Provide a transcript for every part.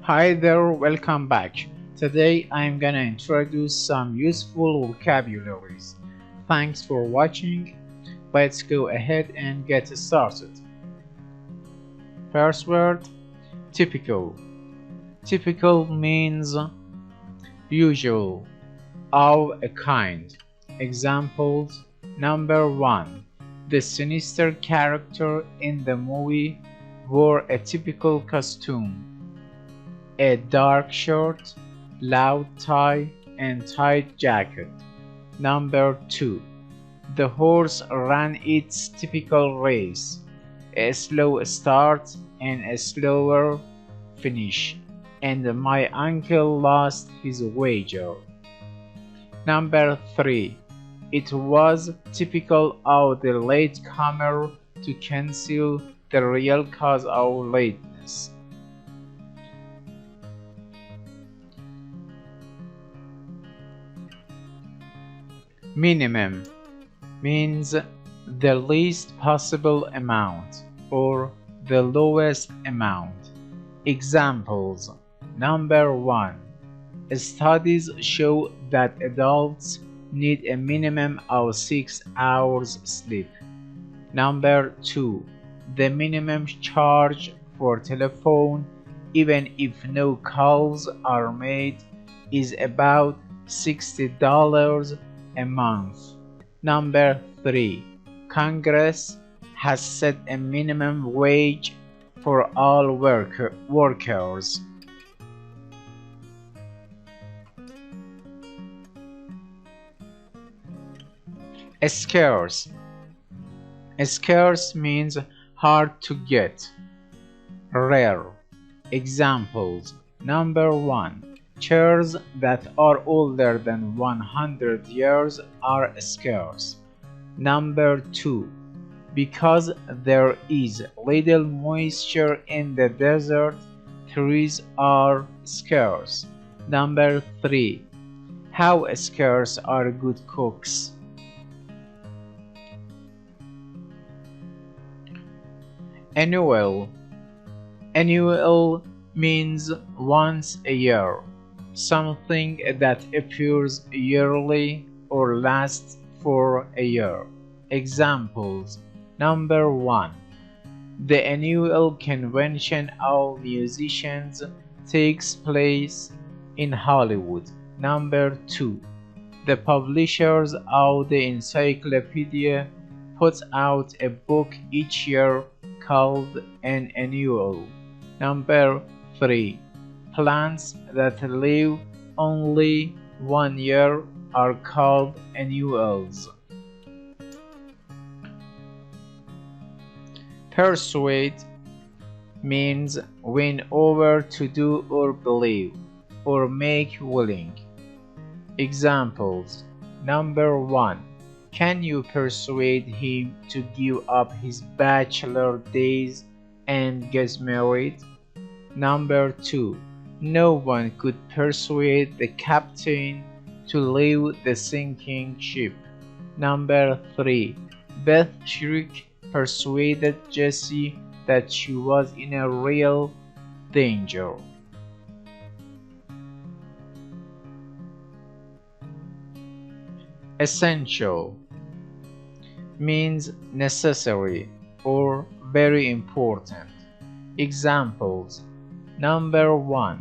Hi there, welcome back. Today I'm gonna introduce some useful vocabularies. Thanks for watching. Let's go ahead and get started. First word, typical. Typical means usual, of a kind. Examples: number 1. The sinister character in the movie wore a typical costume. A dark shirt, loud tie, and tight jacket. Number 2. The horse ran its typical race. A slow start and a slower finish, and my uncle lost his wager. Number 3. It was typical of the latecomer to conceal the real cause of lateness. Minimum means the least possible amount or the lowest amount. Examples: number 1. Studies show that adults need a minimum of 6 hours sleep. Number 2. The minimum charge for telephone, even if no calls are made, is about $60 a month. Number 3. Congress has set a minimum wage for all workers. Scarce. Scarce means hard to get. Rare. Examples: number 1. Chairs that are older than 100 years are scarce. Number 2. Because there is little moisture in the desert, trees are scarce. Number 3. How scarce are good cooks? Annual. Annual means once a year, something that appears yearly or lasts for a year. Examples: number 1. The annual convention of musicians takes place in Hollywood. Number 2. The publishers of the encyclopedia put out a book each year called an annual. Number 3. Plants that live only 1 year are called annuals. Persuade means win over to do or believe, or make willing. Examples: number 1. Can you persuade him to give up his bachelor days and get married? Number 2. No one could persuade the captain to leave the sinking ship. Number 3. Beth Shriek persuaded Jessie that she was in a real danger. Essential means necessary or very important. Examples: number 1.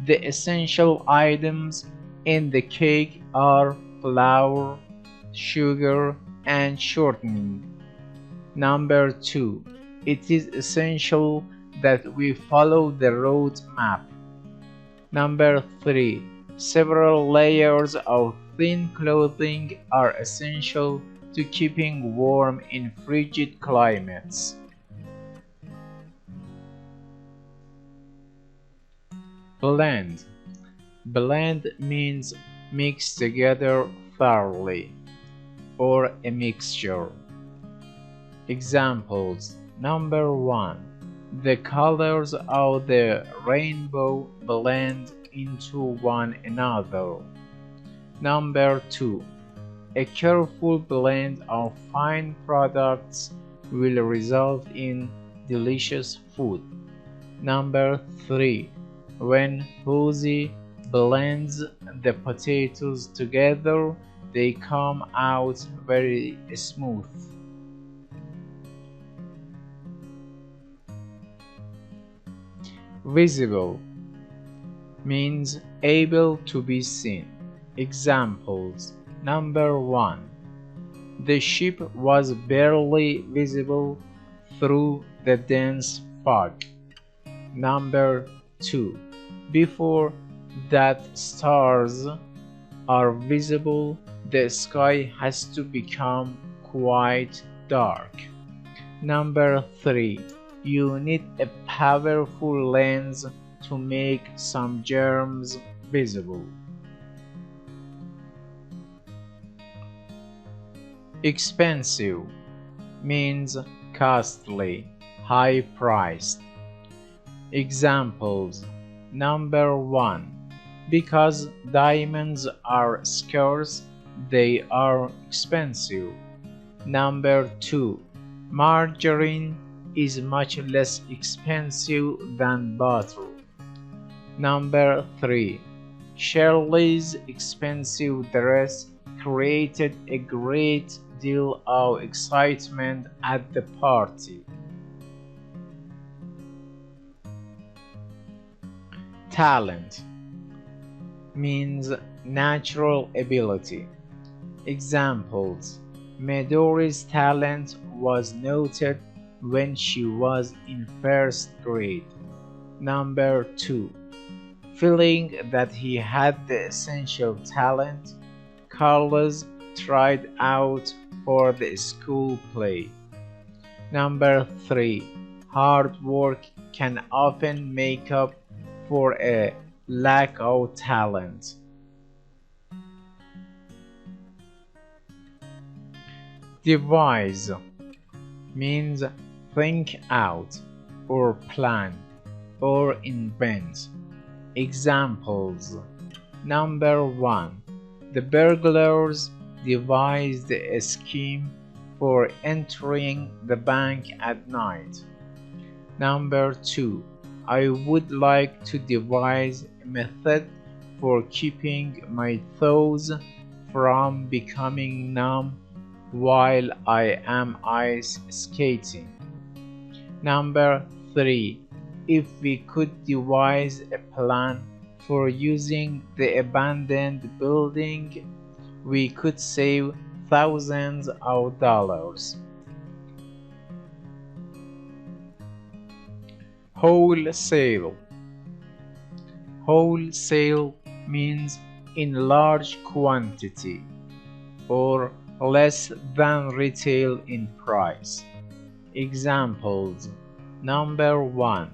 The essential items in the cake are flour, sugar, and shortening. Number 2. It is essential that we follow the road map. Number 3. Several layers of thin clothing are essential to keeping warm in frigid climates. Blend. Blend means mix together thoroughly, or a mixture. Examples: number 1. The colors of the rainbow blend into one another. Number 2. A careful blend of fine products will result in delicious food. Number 3. When Uzi blends the potatoes together, they come out very smooth. Visible means able to be seen. Examples: Number 1. The ship was barely visible through the dense fog. Number 2. Before that stars are visible, the sky has to become quite dark. Number 3. You need a powerful lens to make some germs visible. Expensive means costly, high-priced. Examples: Number 1. Because diamonds are scarce, they are expensive. Number 2. Margarine is much less expensive than butter. Number 3. Shirley's expensive dress created a great deal of excitement at the party. Talent means natural ability. Examples: Midori's talent was noted when she was in first grade. Number 2. Feeling that he had the essential talent, Carlos tried out for the school play. Number 3. Hard work can often make up for a lack of talent. Devise means think out, or plan, or invent. Examples: Number 1. The burglars devised a scheme for entering the bank at night. Number 2. I would like to devise a method for keeping my toes from becoming numb while I am ice skating. Number 3. If we could devise a plan for using the abandoned building, we could save thousands of dollars. Wholesale. Wholesale means in large quantity, or less than retail in price. Examples: Number 1.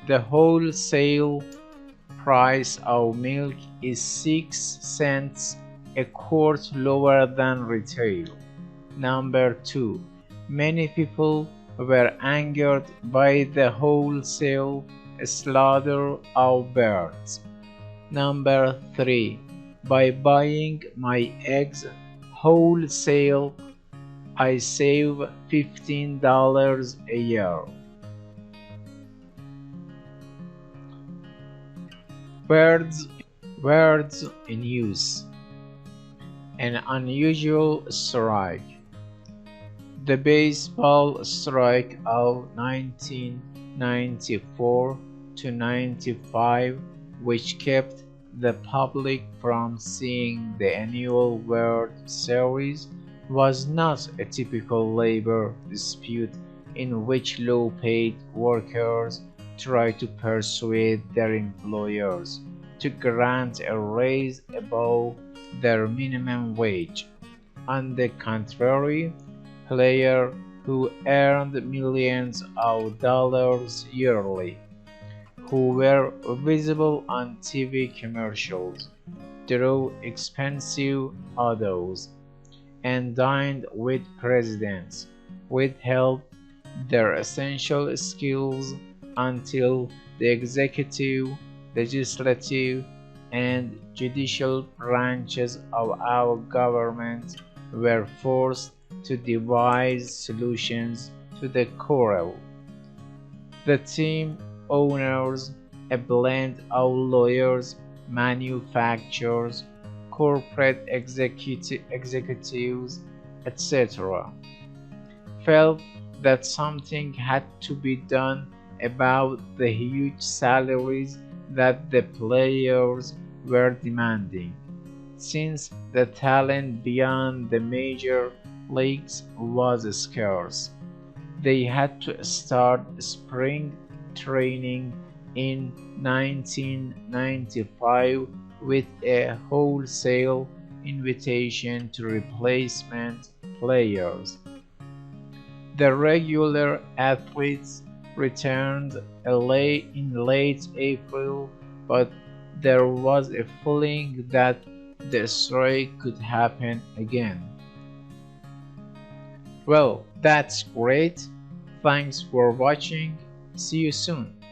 The wholesale price of milk is 6 cents a quart lower than retail. Number 2. Many people were angered by the wholesale slaughter of birds. Number 3. By buying my eggs wholesale, I save $15 a year. Words in use. An unusual strike. The baseball strike of 1994 to 95, which kept the public from seeing the annual World Series, was not a typical labor dispute in which low-paid workers try to persuade their employers to grant a raise above their minimum wage. On the contrary, players who earned millions of dollars yearly, who were visible on TV commercials, drove expensive autos, and dined with presidents, withheld their essential skills until the executive, legislative, and judicial branches of our government were forced to devise solutions to the quarrel. The team owners a blend of lawyers, manufacturers, corporate executives, etc., felt that something had to be done about the huge salaries that the players were demanding, since the talent beyond the major leagues was scarce. They had to start spring training in 1995 with a wholesale invitation to replacement players. The regular athletes returned in late April, but there was a feeling that the strike could happen again. Well, that's great. Thanks for watching. See you soon.